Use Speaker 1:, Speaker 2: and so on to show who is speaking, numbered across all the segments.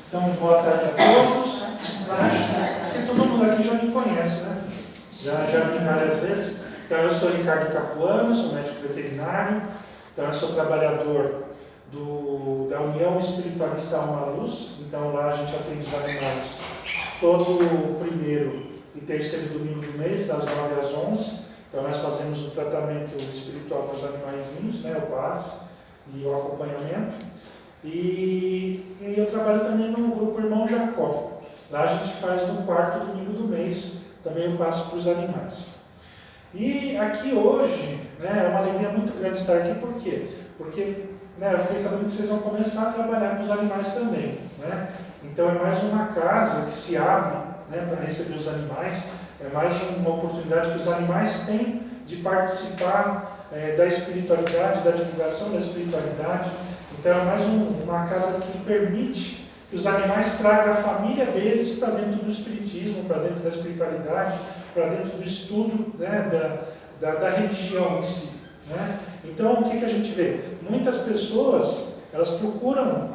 Speaker 1: Então, boa tarde a todos. Acho que todo mundo aqui já me conhece, né? Já vim várias vezes. Então, eu sou Ricardo Capuano, sou médico veterinário. Então, eu sou trabalhador da União Espiritualista Alma Luz. Então, lá a gente atende os animais todo o primeiro e terceiro domingo do mês, das 9 às 11. Então, nós fazemos o tratamento espiritual para os animaizinhos, né? O passe e o acompanhamento. E eu trabalho também no grupo Irmão Jacó. Lá a gente faz no quarto domingo do mês, também o passo para os animais. E aqui hoje, né, é uma alegria muito grande estar aqui, por quê? Porque eu fiquei sabendo que vocês vão começar a trabalhar com os animais também. Né? Então é mais uma casa que se abre, né, para receber os animais, é mais uma oportunidade que os animais têm de participar da espiritualidade, da divulgação da espiritualidade. Então é mais uma casa que permite que os animais tragam a família deles para dentro do espiritismo, para dentro da espiritualidade, para dentro do estudo, né, da religião em si. Né? Então o que a gente vê? Muitas pessoas elas procuram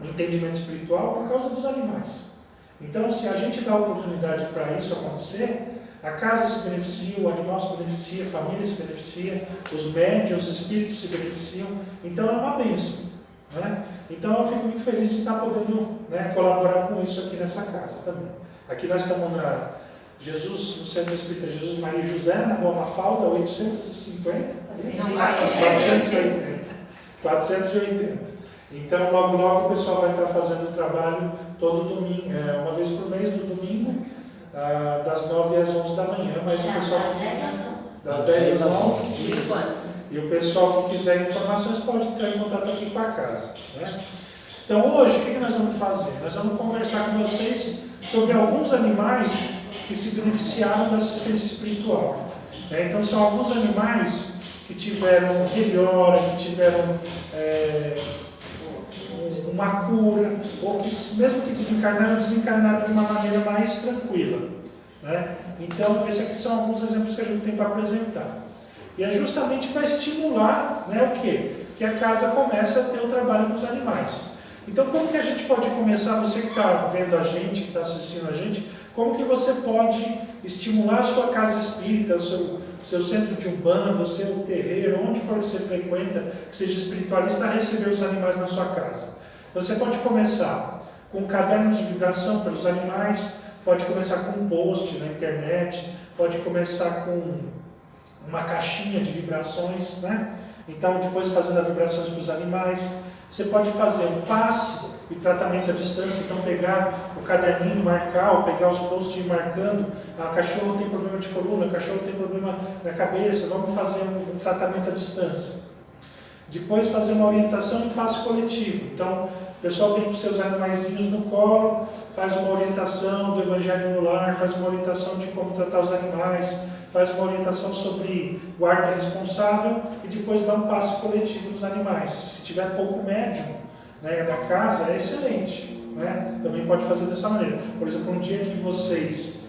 Speaker 1: um entendimento espiritual por causa dos animais. Então se a gente dá oportunidade para isso acontecer, a casa se beneficia, o animal se beneficia, a família se beneficia, os médiuns, os espíritos se beneficiam. Então é uma bênção. Né? Então eu fico muito feliz de estar podendo, né, colaborar com isso aqui nessa casa também. Aqui nós estamos no Centro Espírita Jesus Maria e José, na Rua Mafalda, 850. 480. Então logo logo o pessoal vai estar fazendo o trabalho todo domingo, uma vez por mês, no domingo. Das 9 às 11 da manhã, mas o pessoal das 10 às 11. E o pessoal que quiser informações pode entrar em contato aqui com a casa. Né? Então hoje, o que nós vamos fazer? Nós vamos conversar com vocês sobre alguns animais que se beneficiaram da assistência espiritual. Né? Então são alguns animais que tiveram melhora, que tiveram uma cura, ou que mesmo que desencarnaram de uma maneira mais tranquila. Né? Então, esses aqui são alguns exemplos que a gente tem para apresentar. E é justamente para estimular, né, o quê? Que a casa comece a ter o trabalho com os animais. Então, como que a gente pode começar, você que está vendo a gente, que está assistindo a gente, como que você pode estimular a sua casa espírita, o seu centro de umbanda, o seu terreiro, onde for que você frequenta, que seja espiritualista, a receber os animais na sua casa? Então você pode começar com um caderno de divulgação pelos animais, pode começar com um post na internet, pode começar com uma caixinha de vibrações, né? Então depois fazendo as vibrações para os animais. Você pode fazer um passe e tratamento à distância, então pegar o caderninho, marcar, ou pegar os posts e ir marcando, a cachorro tem problema de coluna, a cachorro tem problema na cabeça, vamos fazer um tratamento à distância. Depois fazer uma orientação em passe coletivo. Então, o pessoal vem com seus animaizinhos no colo, faz uma orientação do Evangelho no lar, faz uma orientação de como tratar os animais, faz uma orientação sobre guarda responsável e depois dá um passe coletivo nos animais. Se tiver pouco médium, né, na casa, é excelente. Né? Também pode fazer dessa maneira. Por exemplo, um dia que vocês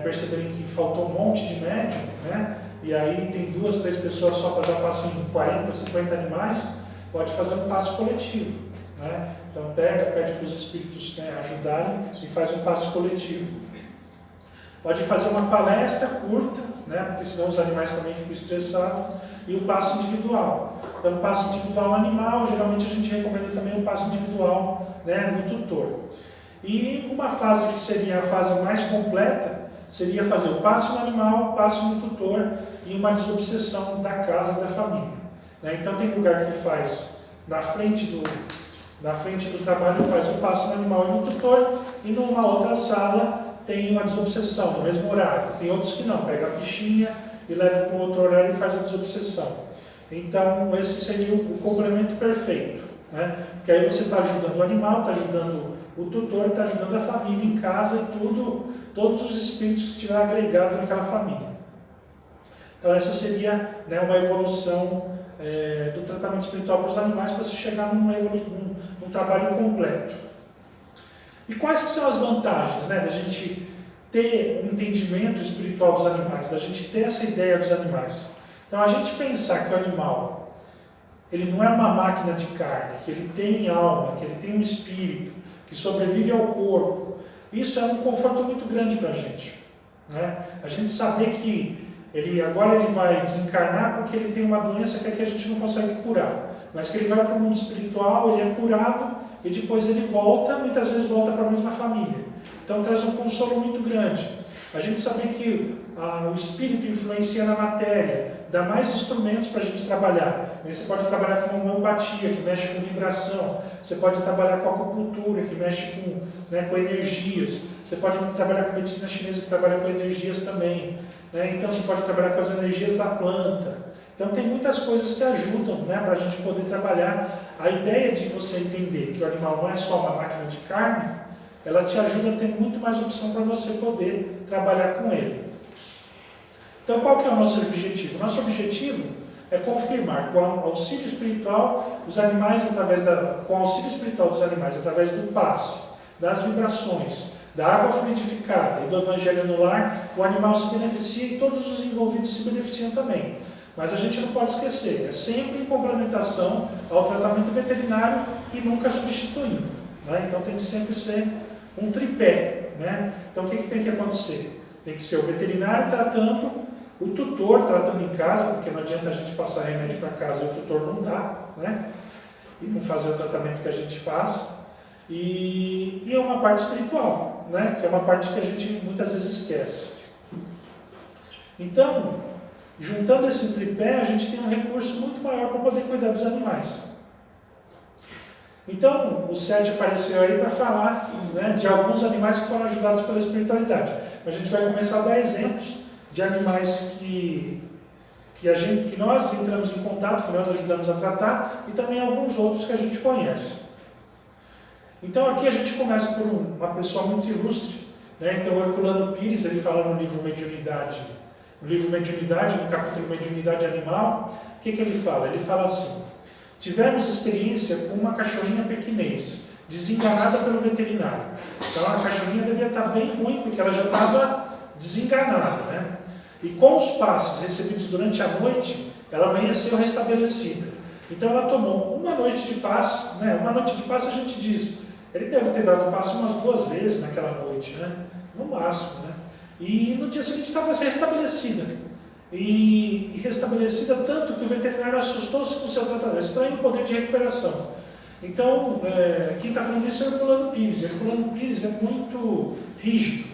Speaker 1: perceberem que faltou um monte de médium, né? E aí tem 2, 3 pessoas só para dar passe em 40, 50 animais, pode fazer um passe coletivo. Né? Então pede para os espíritos, né, ajudarem e faz um passe coletivo. Pode fazer uma palestra curta, né, porque senão os animais também ficam estressados, e o passe individual. Então, o passe individual animal, geralmente a gente recomenda também o passe individual, né, no tutor. E uma fase que seria a fase mais completa, seria fazer o passe no animal, o passe no tutor e uma desobsessão da casa e da família. Né? Então tem lugar que faz na frente do trabalho, faz o passe no animal e no tutor, e numa outra sala tem uma desobsessão, no mesmo horário. Tem outros que não, pega a fichinha e leva para um outro horário e faz a desobsessão. Então esse seria o complemento perfeito. Né? Porque aí você está ajudando o animal, está ajudando o tutor, está ajudando a família em casa e todos os espíritos que estiverem agregados naquela família. Então essa seria, né, uma evolução do tratamento espiritual para os animais, para se chegar num trabalho completo. E quais que são as vantagens, né, da gente ter um entendimento espiritual dos animais, da gente ter essa ideia dos animais? Então a gente pensar que o animal, ele não é uma máquina de carne, que ele tem alma, que ele tem um espírito, que sobrevive ao corpo. Isso é um conforto muito grande para a gente. Né? A gente saber que agora ele vai desencarnar porque ele tem uma doença que aqui a gente não consegue curar. Mas que ele vai para o mundo espiritual, ele é curado e depois ele volta, muitas vezes volta para a mesma família. Então traz um consolo muito grande. A gente saber que o espírito influencia na matéria, dá mais instrumentos para a gente trabalhar. Você pode trabalhar com homeopatia, que mexe com vibração. Você pode trabalhar com acupuntura, que mexe com energias. Você pode trabalhar com medicina chinesa, que trabalha com energias também. Né? Então você pode trabalhar com as energias da planta. Então tem muitas coisas que ajudam, né, para a gente poder trabalhar. A ideia de você entender que o animal não é só uma máquina de carne, ela te ajuda a ter muito mais opção para você poder trabalhar com ele. Então qual que é o nosso objetivo? Nosso objetivo é confirmar com o auxílio espiritual os animais com o auxílio espiritual dos animais através do passe, das vibrações, da água fluidificada e do evangelho no lar, o animal se beneficia e todos os envolvidos se beneficiam também. Mas a gente não pode esquecer, é sempre em complementação ao tratamento veterinário e nunca substituindo. Né? Então tem que sempre ser um tripé. Né? Então o que tem que acontecer? Tem que ser o veterinário tratando, o tutor tratando em casa, porque não adianta a gente passar remédio para casa e o tutor não dá, né? E não fazer o tratamento que a gente faz. E é uma parte espiritual, né? Que é uma parte que a gente muitas vezes esquece. Então, juntando esse tripé, a gente tem um recurso muito maior para poder cuidar dos animais. Então, o Sete apareceu aí para falar, né, de alguns animais que foram ajudados pela espiritualidade. A gente vai começar a dar exemplos de animais que nós entramos em contato, que nós ajudamos a tratar, e também alguns outros que a gente conhece. Então, aqui a gente começa por uma pessoa muito ilustre, né? Então, o Herculano Pires, ele fala no livro Mediunidade, no capítulo Mediunidade Animal, o que ele fala? Ele fala assim: tivemos experiência com uma cachorrinha pequinês, desenganada pelo veterinário. Então a cachorrinha devia estar bem ruim, porque ela já estava desenganada, né? E com os passes recebidos durante a noite, ela amanheceu restabelecida. Então ela tomou uma noite de passe, né? Uma noite de passe a gente diz, ele deve ter dado passe umas 2 vezes naquela noite, né? No máximo, né? E no dia seguinte estava restabelecida. E restabelecida tanto que o veterinário assustou-se com o seu tratamento, estranho o poder de recuperação. Então, quem está falando isso é o Herculano Pires. O Herculano Pires é muito rígido,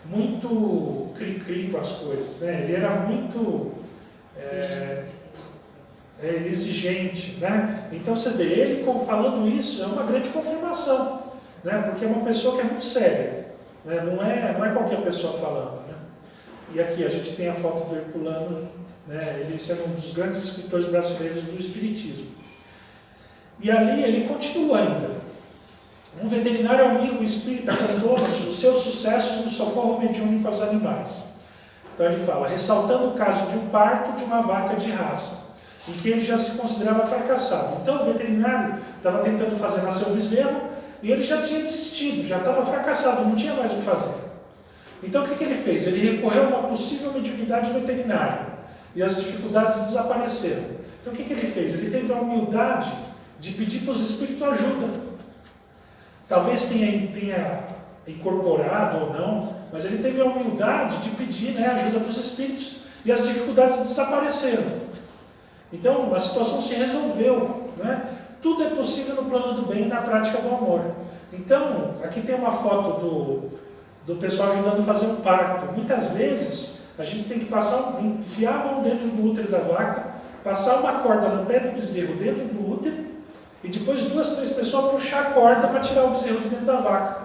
Speaker 1: muito cri-cri com as coisas, né? Ele era muito exigente, né? Então você vê, ele falando isso é uma grande confirmação, né? Porque é uma pessoa que é muito séria, né? Não é qualquer pessoa falando. E aqui a gente tem a foto do Herculano, né, ele sendo um dos grandes escritores brasileiros do Espiritismo. E ali ele continua ainda. Um veterinário amigo espírita contou os seus sucessos no socorro mediúnico aos animais. Então ele fala, ressaltando o caso de um parto de uma vaca de raça, em que ele já se considerava fracassado. Então o veterinário estava tentando fazer nascer o bezerro e ele já tinha desistido, já estava fracassado, não tinha mais o que fazer. Então o que ele fez? Ele recorreu a uma possível mediunidade veterinária e as dificuldades desapareceram. Então o que ele fez? Ele teve a humildade de pedir para os espíritos ajuda. Talvez tenha incorporado ou não, mas ele teve a humildade de pedir, né, ajuda para os espíritos e as dificuldades desapareceram. Então a situação se resolveu, né? Tudo é possível no plano do bem e na prática do amor. Então aqui tem uma foto do pessoal ajudando a fazer um parto. Muitas vezes a gente tem que enfiar a mão dentro do útero da vaca, passar uma corda no pé do bezerro dentro do útero e depois 2, 3 pessoas puxar a corda para tirar o bezerro de dentro da vaca.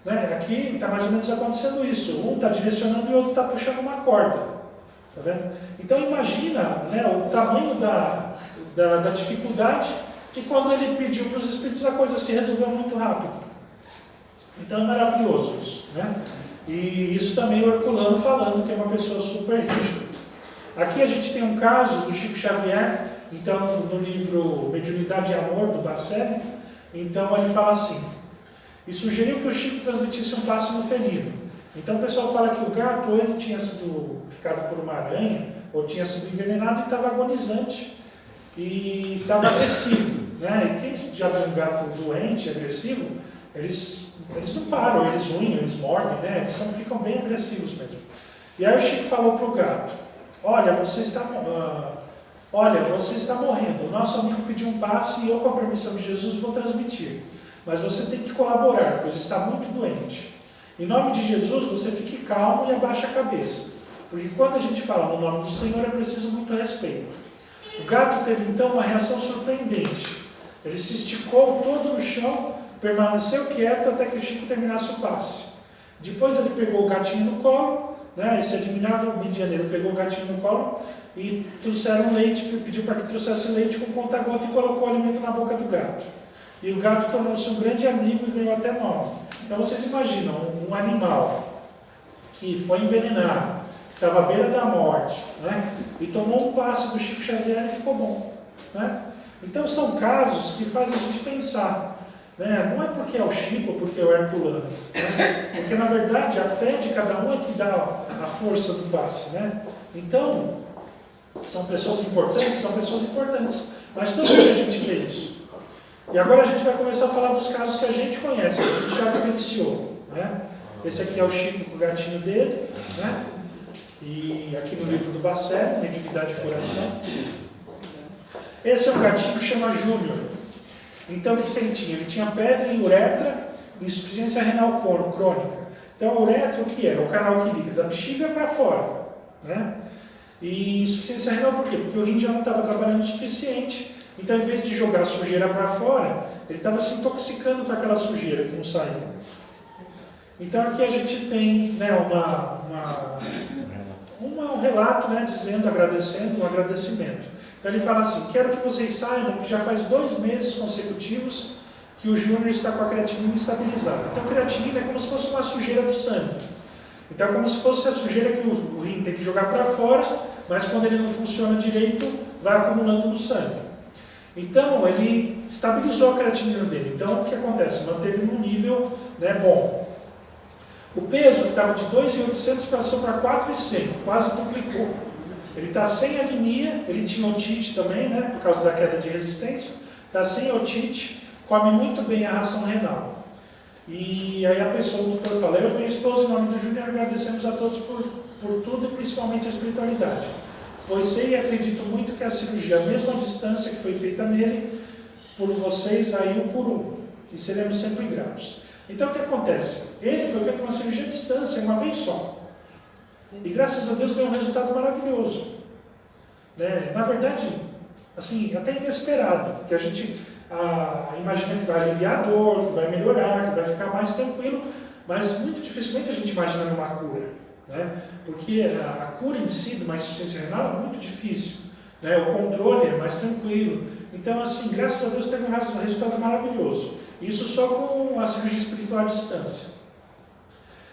Speaker 1: Né? Aqui está mais ou menos acontecendo isso. Um está direcionando e o outro está puxando uma corda. Tá vendo? Então imagina, né, o tamanho da dificuldade, que quando ele pediu para os espíritos a coisa se resolveu muito rápido. Então é maravilhoso isso, né? E isso também o Herculano falando que é uma pessoa super rígida. Aqui a gente tem um caso do Chico Xavier, então no livro Mediunidade e Amor, do Bacelli, então ele fala assim, e sugeriu que o Chico transmitisse um passe no felino. Então o pessoal fala que o gato ou ele tinha sido picado por uma aranha, ou tinha sido envenenado e estava agonizante, e estava agressivo, né? E quem já viu um gato doente, agressivo, eles não param, eles unham, eles mordem, né? Eles ficam bem agressivos mesmo. E aí o Chico falou para o gato, olha, você está morrendo, o nosso amigo pediu um passe e eu, com a permissão de Jesus, vou transmitir. Mas você tem que colaborar, pois está muito doente. Em nome de Jesus, você fique calmo e abaixe a cabeça. Porque quando a gente fala no nome do Senhor, é preciso muito respeito. O gato teve então uma reação surpreendente. Ele se esticou todo no chão, permaneceu quieto até que o Chico terminasse o passe. Depois ele pegou o gatinho no colo, né? Esse admirável midianeiro pegou o gatinho no colo e trouxeram leite, pediu para que trouxesse leite com conta-gota e colocou o alimento na boca do gato. E o gato tornou-se um grande amigo e ganhou até nome. Então vocês imaginam um animal que foi envenenado, estava à beira da morte, né? E tomou um passe do Chico Xavier e ficou bom, né? Então são casos que fazem a gente pensar, né? Não é porque é o Chico ou porque é o Herculano, né? Porque na verdade a fé de cada um é que dá a força do passe, né? Então, são pessoas importantes, mas todo dia a gente vê isso. E agora a gente vai começar a falar dos casos que a gente conhece, que a gente já vivenciou, né? Esse aqui é o Chico com o gatinho dele, né? E aqui no livro do Bacero, Mediunidade de Coração. Esse é um gatinho que chama Júnior. Então o que ele tinha? Ele tinha pedra em uretra e insuficiência renal crônica. Então a uretra o que é? O canal que liga da bexiga para fora, né? E insuficiência renal por quê? Porque o rim já não estava trabalhando o suficiente. Então, em vez de jogar a sujeira para fora, ele estava se intoxicando com aquela sujeira que não saía. Então, aqui a gente tem, né, um relato, né, agradecendo, um agradecimento. Então, ele fala assim, quero que vocês saibam que já faz 2 meses consecutivos que o Júnior está com a creatinina estabilizada. Então, a creatinina é como se fosse uma sujeira do sangue. Então, é como se fosse a sujeira que o rim tem que jogar para fora, mas quando ele não funciona direito, vai acumulando no sangue. Então, ele estabilizou a creatinina dele. Então, o que acontece? Manteve num nível, né, bom. O peso, que estava de 2.800, passou para 4.100, quase duplicou. Ele está sem anemia, ele tinha otite também, né, por causa da queda de resistência. Está sem otite, come muito bem a ração renal. E aí a pessoa, o doutor fala, eu e minha esposa, em nome do Júnior, agradecemos a todos por tudo e principalmente a espiritualidade. Pois sei e acredito muito que a cirurgia, a mesma distância que foi feita nele, por vocês aí um por um, e seremos sempre gratos. Então o que acontece? Ele foi feito uma cirurgia à distância, uma vez só. E graças a Deus deu um resultado maravilhoso. Né? Na verdade, assim, até inesperado, que a gente imagina que vai aliviar a dor, que vai melhorar, que vai ficar mais tranquilo, mas muito dificilmente a gente imagina numa cura. Né? Porque a cura em si de uma insuficiência renal é muito difícil, né? O controle é mais tranquilo. Então, assim, graças a Deus teve um resultado maravilhoso. Isso só com a cirurgia espiritual à distância.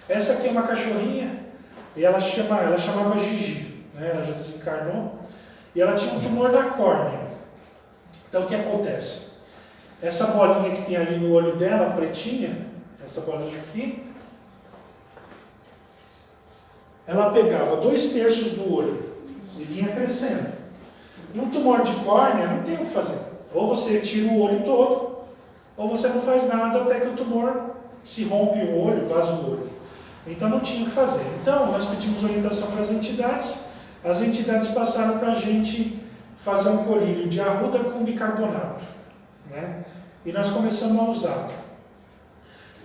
Speaker 1: Essa aqui é uma cachorrinha e ela chamava Gigi, né? Ela já desencarnou e ela tinha um tumor na córnea. Então, o que acontece? Essa bolinha que tem ali no olho dela, pretinha, essa bolinha aqui, ela pegava 2/3 do olho e vinha crescendo. E um tumor de córnea não tem o que fazer. Ou você tira o olho todo, ou você não faz nada até que o tumor se rompe o olho, vaza o olho. Então não tinha o que fazer. Então nós pedimos orientação para as entidades passaram para a gente fazer um colírio de arruda com bicarbonato. Né? E nós começamos a usar.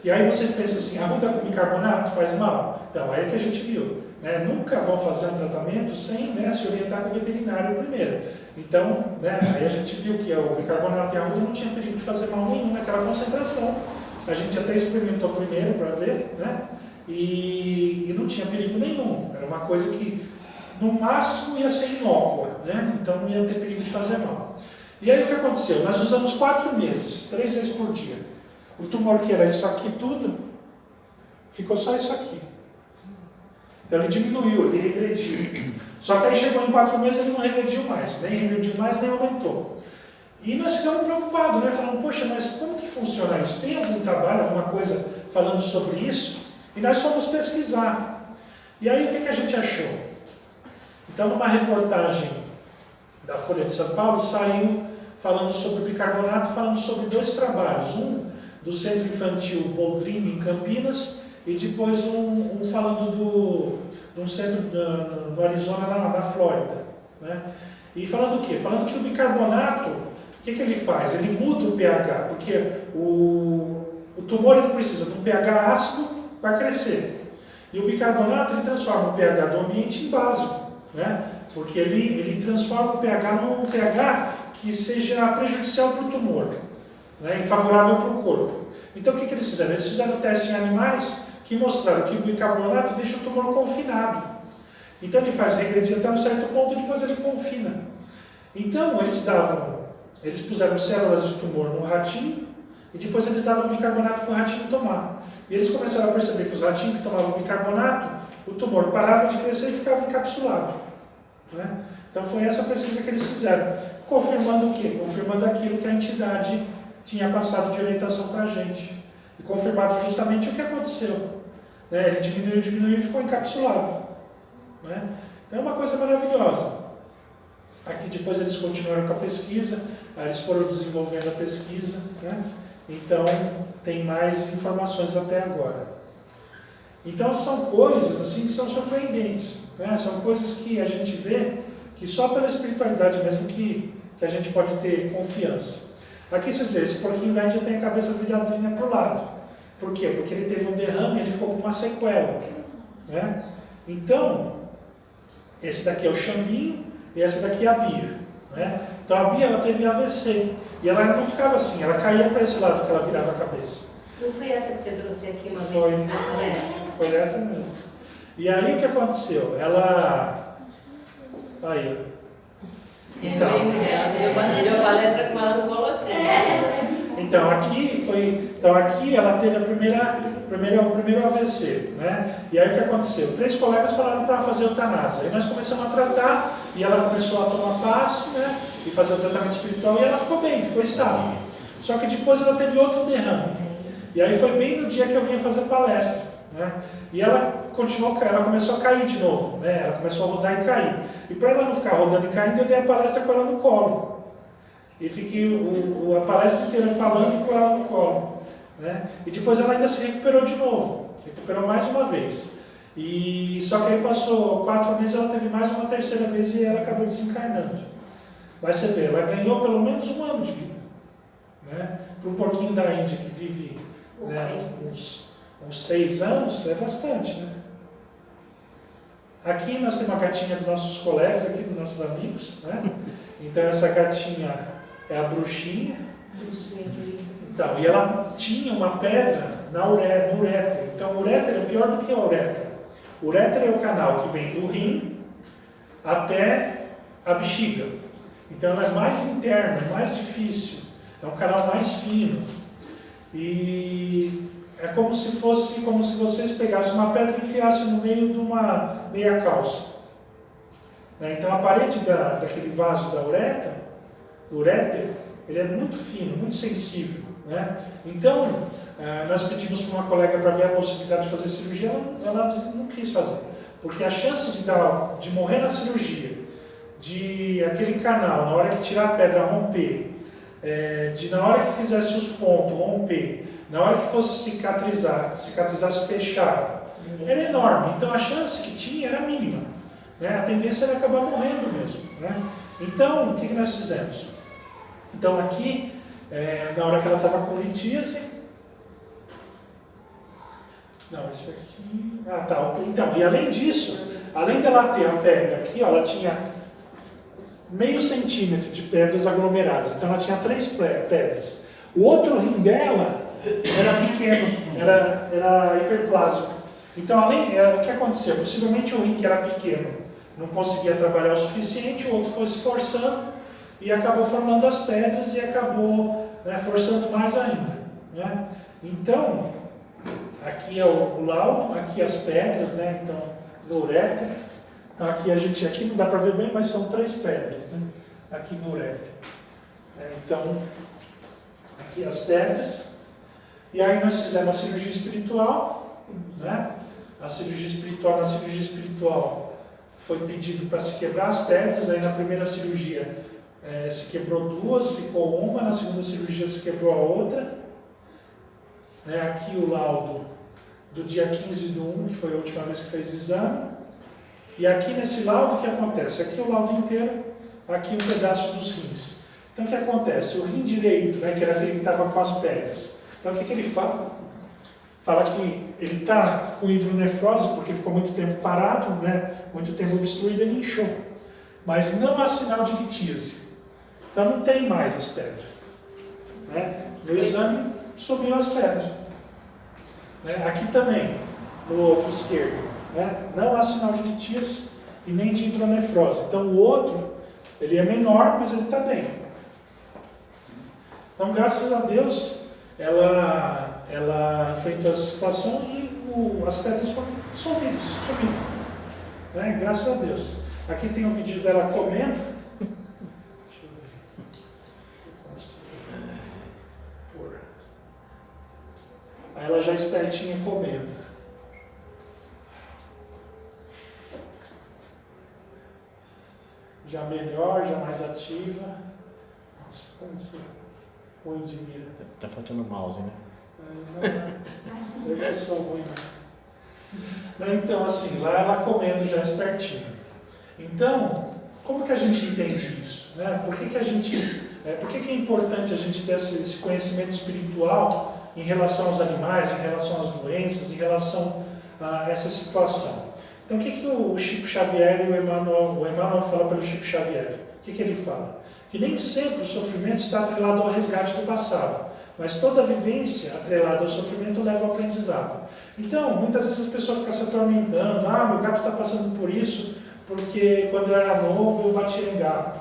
Speaker 1: E aí vocês pensam assim, arruda com bicarbonato faz mal? Então, aí é que a gente viu. Né? Nunca vão fazer um tratamento sem, né, se orientar com o veterinário primeiro. Então, né, aí a gente viu que o bicarbonato e a arruda não tinha perigo de fazer mal nenhum naquela concentração. A gente até experimentou primeiro para ver, né? E não tinha perigo nenhum. Era uma coisa que, no máximo, ia ser inócua, né? Então não ia ter perigo de fazer mal. E aí o que aconteceu? Nós usamos 4 meses, 3 vezes por dia. O tumor que era isso aqui tudo, ficou só isso aqui. Então ele diminuiu, ele regrediu. Só que aí chegou em 4 meses ele não regrediu mais, nem aumentou. E nós ficamos preocupados, né? Falando, poxa, mas como que funciona isso? Tem algum trabalho, alguma coisa falando sobre isso? E nós fomos pesquisar. E aí o que a gente achou? Então numa reportagem da Folha de São Paulo saiu falando sobre bicarbonato, falando sobre 2 trabalhos. Um do Centro Infantil Boldrini, em Campinas, e depois um falando de um centro do Arizona, na Flórida. Né? E falando o quê? Falando que o bicarbonato, o que ele faz? Ele muda o pH, porque o tumor ele precisa de um pH ácido para crescer. E o bicarbonato ele transforma o pH do ambiente em básico, né? Porque ele transforma o pH num pH que seja prejudicial para o tumor, né? E favorável para o corpo. Então o que eles fizeram? Eles fizeram teste em animais que mostraram que o bicarbonato deixa o tumor confinado. Então ele faz regredir até um certo ponto e depois ele confina. Então eles puseram células de tumor no ratinho e depois eles davam bicarbonato para o ratinho tomar. E eles começaram a perceber que os ratinhos que tomavam bicarbonato, o tumor parava de crescer e ficava encapsulado. Né? Então foi essa pesquisa que eles fizeram, confirmando o quê? Confirmando aquilo que a entidade tinha passado de orientação para a gente. E confirmado justamente o que aconteceu. Né? Ele diminuiu e ficou encapsulado. Né? Então é uma coisa maravilhosa. Aqui depois eles continuaram com a pesquisa, aí eles foram desenvolvendo a pesquisa, né? Então tem mais informações até agora. Então são coisas assim que são surpreendentes, né? São coisas que a gente vê que só pela espiritualidade mesmo que a gente pode ter confiança. Aqui você vê, esse porquinho da Índia tem a cabeça viradinha para o lado. Por quê? Porque ele teve um derrame e ele ficou com uma sequela. Né? Então, esse daqui é o Xambinho e essa daqui é a Bia. Né? Então a Bia ela teve AVC e ela não ficava assim, ela caía para esse lado que ela virava a cabeça.
Speaker 2: Não foi essa que você trouxe aqui uma vez na palestra?
Speaker 1: Foi essa mesmo. E aí o que aconteceu? Ela... Aí, ó.
Speaker 2: Então, você deu palestra com ela no Colosseum.
Speaker 1: Então aqui ela teve o primeiro AVC, né? E aí o que aconteceu? 3 colegas falaram para fazer eutanásia. Aí nós começamos a tratar e ela começou a tomar passe, né? E fazer o tratamento espiritual e ela ficou bem, ficou estável. Só que depois ela teve outro derrame. E aí foi bem no dia que eu vinha fazer palestra, né? E ela começou a cair de novo, né? Ela começou a rodar e cair. E para ela não ficar rodando e caindo, eu dei a palestra com ela no colo. E fiquei a palestra inteira falando com ela no colo. Né? E depois ela ainda se recuperou de novo. Recuperou mais uma vez. E só que aí passou 4 meses, ela teve mais uma terceira vez e ela acabou desencarnando. Mas você vê, ela ganhou pelo menos 1 ano de vida. Né? Para um porquinho da Índia que vive né, uns 6 anos, é bastante. Né? Aqui nós temos uma gatinha dos nossos colegas, aqui dos nossos amigos. Né? Então essa gatinha é a bruxinha. Então, e ela tinha uma pedra no uréter. Então o uréter é pior do que a uretra. O uréter é o canal que vem do rim até a bexiga. Então ela é mais interna, é mais difícil. É um canal mais fino. E é como se vocês pegassem uma pedra e enfiassem no meio de uma meia calça. Então a parede daquele vaso da do uréter, ele é muito fino, muito sensível. Né? Então, nós pedimos para uma colega para ver a possibilidade de fazer cirurgia, ela não quis fazer. Porque a chance de morrer na cirurgia, de aquele canal, na hora que tirar a pedra, romper, de na hora que fizesse os pontos, romper, na hora que fosse cicatrizasse fechado, era enorme. Então a chance que tinha era mínima. Né? A tendência era acabar morrendo mesmo. Né? Então, o que nós fizemos? Então aqui, na hora que ela estava com litíase, não, esse aqui, tá, então, e além disso, além dela ter a pedra aqui, ó, ela tinha meio centímetro de pedras aglomeradas, então ela tinha 3 pedras. O outro rim dela era pequeno, era hiperplásico. Então, o que aconteceu? Possivelmente o rim que era pequeno não conseguia trabalhar o suficiente, o outro foi se forçando e acabou formando as pedras e acabou forçando mais ainda. Né? Então, aqui é o laudo, aqui as pedras, né? Então, no uréter. Então, aqui não dá para ver bem, mas são 3 pedras, né? Aqui no uréter. Então, aqui as pedras. E aí nós fizemos a cirurgia espiritual, né? Na cirurgia espiritual foi pedido para se quebrar as pedras, aí na primeira cirurgia se quebrou 2, ficou uma, na segunda cirurgia se quebrou a outra, né? Aqui o laudo do dia 15/1, que foi a última vez que fez o exame. E aqui nesse laudo o que acontece? Aqui o laudo inteiro, aqui um pedaço dos rins. Então o que acontece? O rim direito, né, que era aquele que estava com as pedras. Então o que ele fala? Fala que ele está com hidronefrose porque ficou muito tempo parado, né, muito tempo obstruído, ele inchou. Mas não há sinal de litíase. Então não tem mais as pedras. Né? No exame subiu as pedras. Né? Aqui também, no outro esquerdo, né? Não há sinal de litíase e nem de hidronefrose. Então o outro, ele é menor, mas ele está bem. Então, graças a Deus, ela enfrentou essa situação e as pedras foram sumindo. Né? Graças a Deus. Aqui tem um vídeo dela comendo. Deixa eu ver se eu consigo pôr. Aí ela já espertinha comendo. Já melhor, já mais ativa. Nossa, como isso é ruim de mira.
Speaker 3: Tá faltando mouse, né?
Speaker 1: Eu já sou ruim. Então, assim, lá ela comendo já espertinha. Então, como que a gente entende isso? Né? Por que é importante a gente ter esse conhecimento espiritual em relação aos animais, em relação às doenças, em relação a essa situação? Então, o que o Chico Xavier e o Emmanuel fala pelo Chico Xavier? O que ele fala? Que nem sempre o sofrimento está atrelado ao resgate do passado, mas toda vivência atrelada ao sofrimento leva ao aprendizado. Então, muitas vezes as pessoas ficam se atormentando, meu gato está passando por isso, porque quando eu era novo eu batia em gato.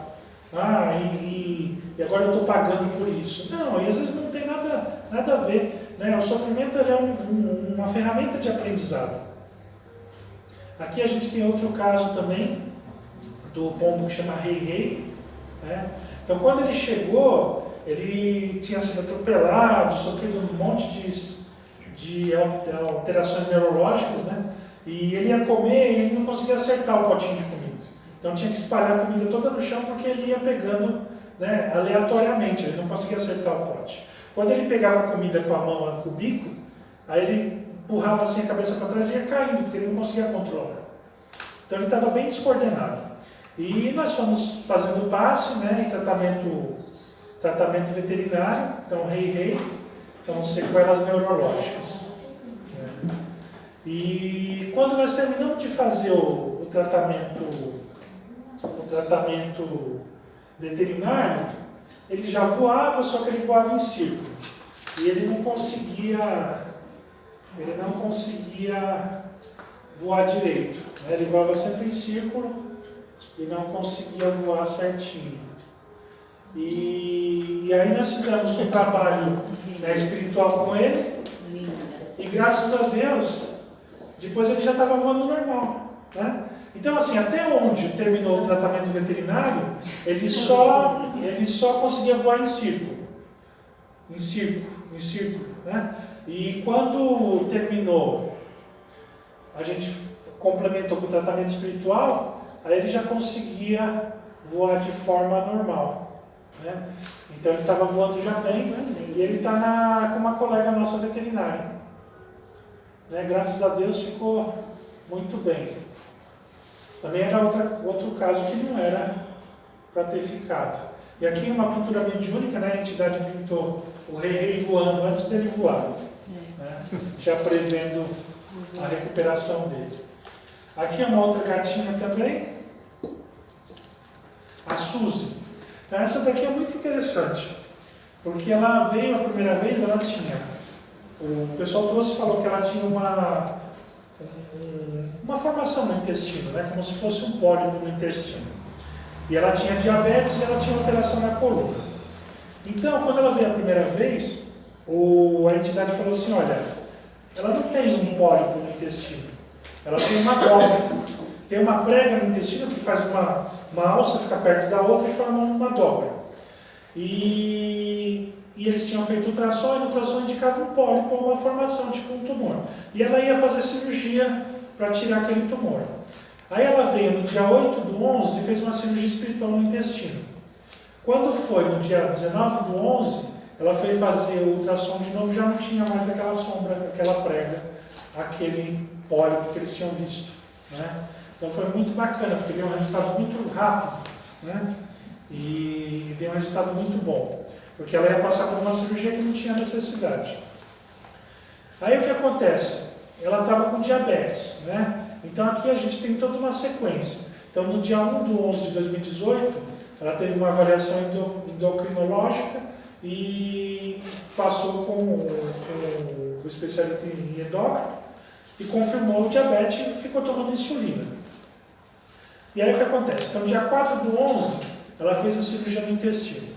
Speaker 1: E agora eu estou pagando por isso. Não, e às vezes não tem nada a ver. Né? O sofrimento ele é uma ferramenta de aprendizado. Aqui a gente tem outro caso também, do pombo que chama Rei Rei. Né? Então quando ele chegou, ele tinha sido atropelado, sofrido um monte de alterações neurológicas, né? E ele ia comer e ele não conseguia acertar o potinho de comida. Então tinha que espalhar a comida toda no chão porque ele ia pegando, né, aleatoriamente, ele não conseguia acertar o pote. Quando ele pegava a comida com a mão, com o bico, aí ele empurrava assim a cabeça para trás e ia caindo, porque ele não conseguia controlar. Então ele estava bem descoordenado. E nós fomos fazendo passe, né, em tratamento veterinário, então Rei, então sequelas neurológicas. E quando nós terminamos de fazer o tratamento veterinário, ele já voava, só que ele voava em círculo. E ele não conseguia voar direito. Né? Ele voava sempre em círculo e não conseguia voar certinho. E aí nós fizemos um trabalho, né, espiritual com ele, e graças a Deus, depois ele já estava voando normal. Né? Então, assim, até onde terminou o tratamento veterinário, ele só conseguia voar em círculo. Né? E quando terminou, a gente complementou com o tratamento espiritual, aí ele já conseguia voar de forma normal. Né? Então ele estava voando já bem, né? E ele está com uma colega nossa veterinária. Né? Graças a Deus ficou muito bem. Também era outro caso que não era para ter ficado. E aqui uma pintura mediúnica, né? A entidade pintou o Rei voando antes dele voar, né? Já prevendo a recuperação dele. Aqui é uma outra gatinha também, a Suzy. Então, essa daqui é muito interessante, porque ela veio a primeira vez, ela tinha, o pessoal trouxe e falou que ela tinha uma formação no intestino, né? Como se fosse um pólipo no intestino. E ela tinha diabetes e ela tinha alteração na coluna. Então, quando ela veio a primeira vez, a entidade falou assim, olha, ela não tem um pólipo no intestino, ela tem uma dobra, tem uma prega no intestino que faz uma alça, fica perto da outra e forma uma dobra. E eles tinham feito ultrassom, e o ultrassom indicava um pólipo ou uma formação, tipo um tumor. E ela ia fazer cirurgia para tirar aquele tumor. Aí ela veio no dia 8/11 e fez uma cirurgia espiritual no intestino. Quando foi no dia 19/11, ela foi fazer o ultrassom de novo, já não tinha mais aquela sombra, aquela prega, aquele pólipo que eles tinham visto, né? Então foi muito bacana, porque deu um resultado muito rápido, né? E deu um resultado muito bom, porque ela ia passar por uma cirurgia que não tinha necessidade. Aí o que acontece? Ela estava com diabetes, né? Então aqui a gente tem toda uma sequência. Então no dia 1/11/2018, ela teve uma avaliação endocrinológica e passou com o especialista em endócrino e confirmou o diabetes e ficou tomando insulina. E aí o que acontece? Então dia 4/11, ela fez a cirurgia no intestino.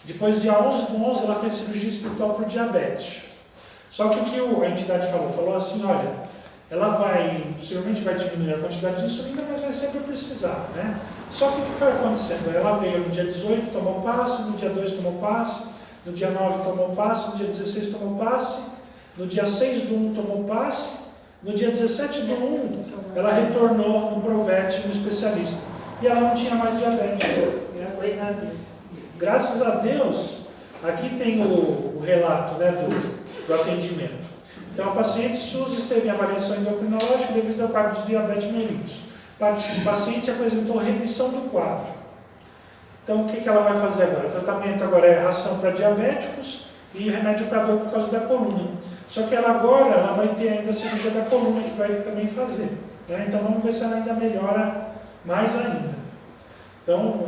Speaker 1: Depois dia 11/11, ela fez cirurgia espiritual por diabetes. Só que o que a entidade falou assim, olha, ela possivelmente vai diminuir a quantidade de insulina, mas vai sempre precisar, né? Só que o que foi acontecendo? Ela veio no dia 18, tomou passe, no dia 2 tomou passe, no dia 9 tomou passe, no dia 16 tomou passe, no dia 6/1 tomou passe, no dia 17/1 ela retornou no Provete, no especialista. E ela não tinha mais diabetes.
Speaker 2: Graças a Deus.
Speaker 1: Graças a Deus, aqui tem o relato, né, do atendimento. Então, a paciente SUS teve avaliação endocrinológica devido ao quadro de diabetes mellitus. O paciente apresentou remissão do quadro. Então, o que ela vai fazer agora? O tratamento agora é ração para diabéticos e remédio para dor por causa da coluna. Só que ela agora vai ter ainda a cirurgia da coluna que vai também fazer, né? Então, vamos ver se ela ainda melhora mais ainda. Então,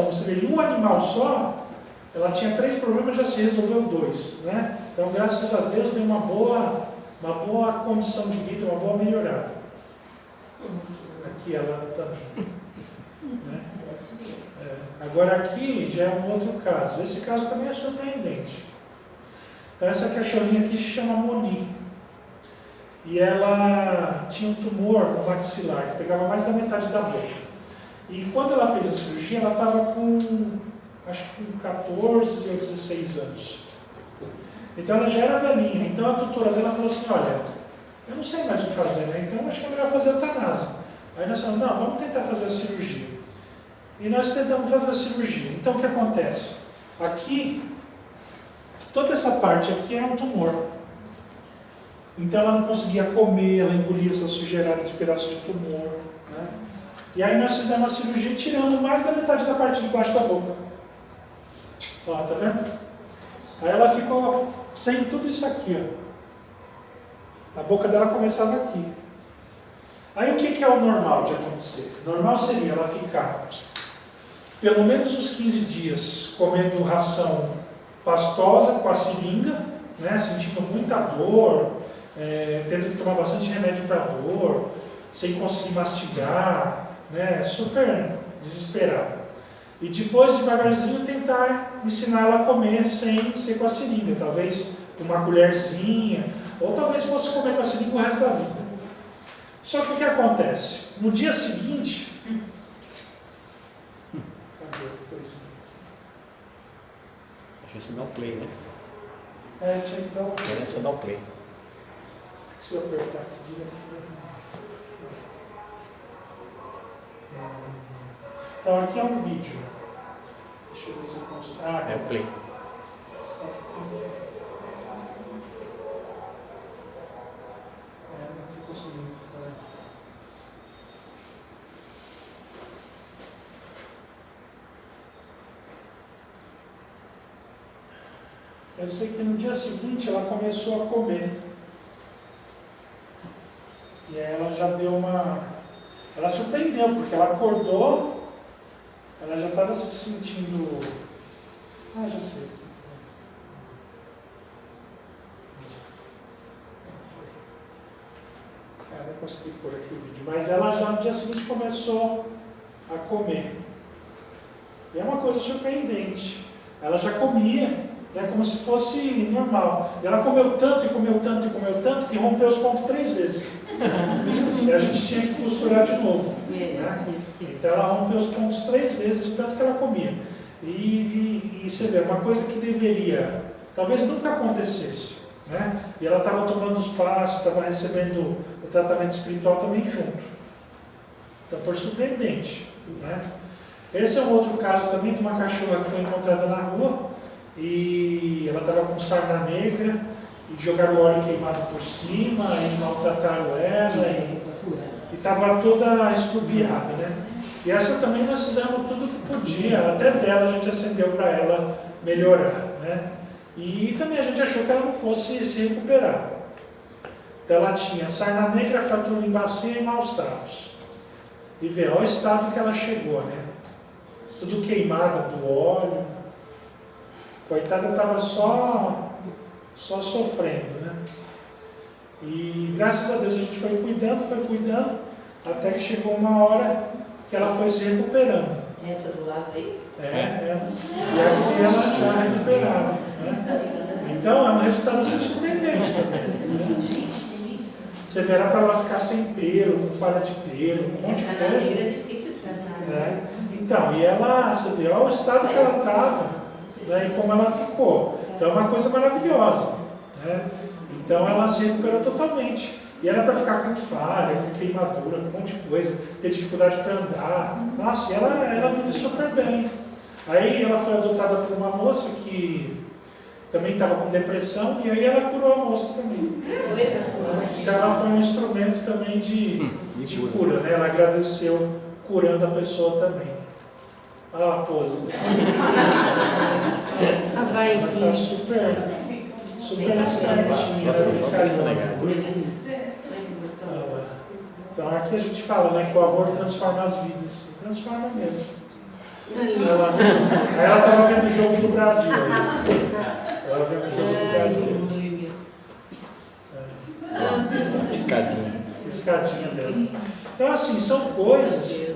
Speaker 1: você vê, em um animal só, ela tinha 3 problemas, já se resolveu 2, né? Então, graças a Deus, deu uma boa condição de vida, uma boa melhorada. Aqui ela também. Né? Agora aqui já é um outro caso. Esse caso também é surpreendente. Então, essa cachorrinha aqui se chama Moni. E ela tinha um tumor no maxilar, que pegava mais da metade da boca. E quando ela fez a cirurgia, ela estava com, acho que com 14 ou 16 anos. Então ela já era velhinha. Então a tutora dela falou assim, olha, eu não sei mais o que fazer, né? Então acho que é melhor fazer a eutanásia. Aí nós falamos, não, vamos tentar fazer a cirurgia. E nós tentamos fazer a cirurgia. Então o que acontece? Aqui, toda essa parte aqui é um tumor. Então ela não conseguia comer, ela engolia essa sujeirada de pedaços de tumor, né? E aí nós fizemos a cirurgia tirando mais da metade da parte de baixo da boca. Ó, tá vendo? Aí ela ficou sem tudo isso aqui, ó. A boca dela começava aqui. Aí o que é o normal de acontecer? O normal seria ela ficar pelo menos uns 15 dias comendo ração pastosa com a seringa, né, sentindo muita dor, tendo que tomar bastante remédio para dor, sem conseguir mastigar, né, super desesperada. E depois, devagarzinho, tentar ensinar ela a comer sem ser com a seringa, talvez uma colherzinha, ou talvez fosse comer com a seringa o resto da vida. Só que o que acontece? No dia seguinte...
Speaker 3: Acho que você dá o play, né?
Speaker 1: Tinha que dar o play.
Speaker 3: É, só dá o play.
Speaker 1: Se eu apertar aqui direto... Então aqui é um vídeo. Deixa eu ver se eu consigo.
Speaker 3: É o play.
Speaker 1: Não estou conseguindo. Eu sei que no dia seguinte ela começou a comer. E aí ela já deu uma... Ela surpreendeu, porque ela acordou, ela já estava se sentindo... já sei. Não consegui pôr aqui o vídeo. Mas ela já no dia seguinte começou a comer. E é uma coisa surpreendente. Ela já comia, né, como se fosse normal. E ela comeu tanto, e comeu tanto, e comeu tanto, que rompeu os pontos 3 vezes. E a gente tinha que costurar de novo. Né? Então ela rompeu os pontos 3 vezes, de tanto que ela comia. E você vê, uma coisa que deveria, talvez nunca acontecesse. Né? E ela estava tomando os passos, estava recebendo o tratamento espiritual também junto. Então foi surpreendente. Né? Esse é um outro caso também de uma cachorra que foi encontrada na rua e ela estava com sarna negra, e jogaram óleo queimado por cima, e maltrataram ela, e estava toda esturbiada, né? E essa também nós fizemos tudo o que podia, até vela a gente acendeu para ela melhorar, né? E também a gente achou que ela não fosse se recuperar. Então ela tinha sarna negra, fratura em bacia e maus tratos. E vê, olha o estado que ela chegou, né? Tudo queimado do óleo. Coitada, estava só sofrendo, né? E graças a Deus a gente foi cuidando, até que chegou uma hora que ela foi se recuperando.
Speaker 2: Essa do lado aí?
Speaker 1: É. E aqui ela já recuperada, né? Então é um resultado assim, surpreendente também. Né? Você verá para ela ficar sem pelo, com falha de pelo, um monte de
Speaker 2: Essa
Speaker 1: coisa.
Speaker 2: negra é difícil de tratar, né?
Speaker 1: Né? Então, e ela, você vê, olha o estado que ela estava, né, e como ela ficou. Então é uma coisa maravilhosa. Né? Então ela se recuperou totalmente. E era para ficar com falha, com queimadura, com um monte de coisa, ter dificuldade para andar. Nossa, e ela vive super bem. Aí ela foi adotada por uma moça que também estava com depressão, e aí ela curou a moça também. Então ela foi um instrumento também de cura, né? Ela agradeceu curando a pessoa também. Ah, pose. Ela está super espertinha. Então aqui a gente fala, né, que o amor transforma as vidas. E transforma mesmo. Ela estava vendo o jogo do Brasil. Ela vendo o jogo do Brasil. Piscadinha dela. Então assim, são coisas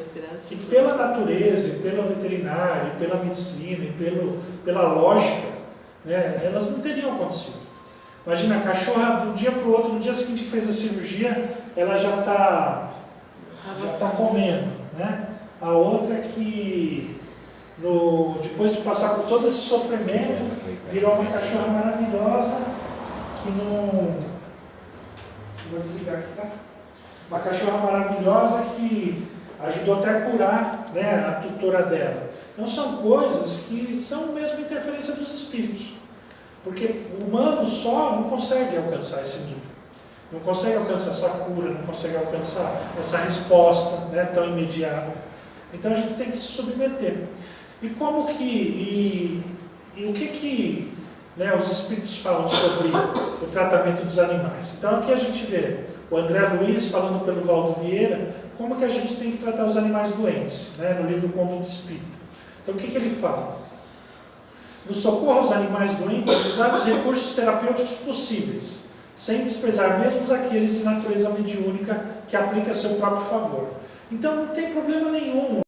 Speaker 1: que pela natureza, pela veterinária, pela medicina, e pela lógica, né, elas não teriam acontecido. Imagina, a cachorra do dia para o outro, no dia seguinte que fez a cirurgia, ela já tá comendo, né? A outra que, depois de passar por todo esse sofrimento, virou uma cachorra maravilhosa, que não... Vou desligar aqui, tá? Uma cachorra maravilhosa que ajudou até a curar, né, a tutora dela. Então são coisas que são mesmo interferência dos espíritos. Porque o humano só não consegue alcançar esse nível. Não consegue alcançar essa cura, não consegue alcançar essa resposta, né, tão imediata. Então a gente tem que se submeter. E como que... E o que né, os espíritos falam sobre o tratamento dos animais? Então aqui a gente vê o André Luiz falando pelo Valdo Vieira como que a gente tem que tratar os animais doentes, né, no livro Conduta Espírita. Então o que ele fala? No socorro aos animais doentes, usar os recursos terapêuticos possíveis, sem desprezar mesmo aqueles de natureza mediúnica que aplica a seu próprio favor. Então não tem problema nenhum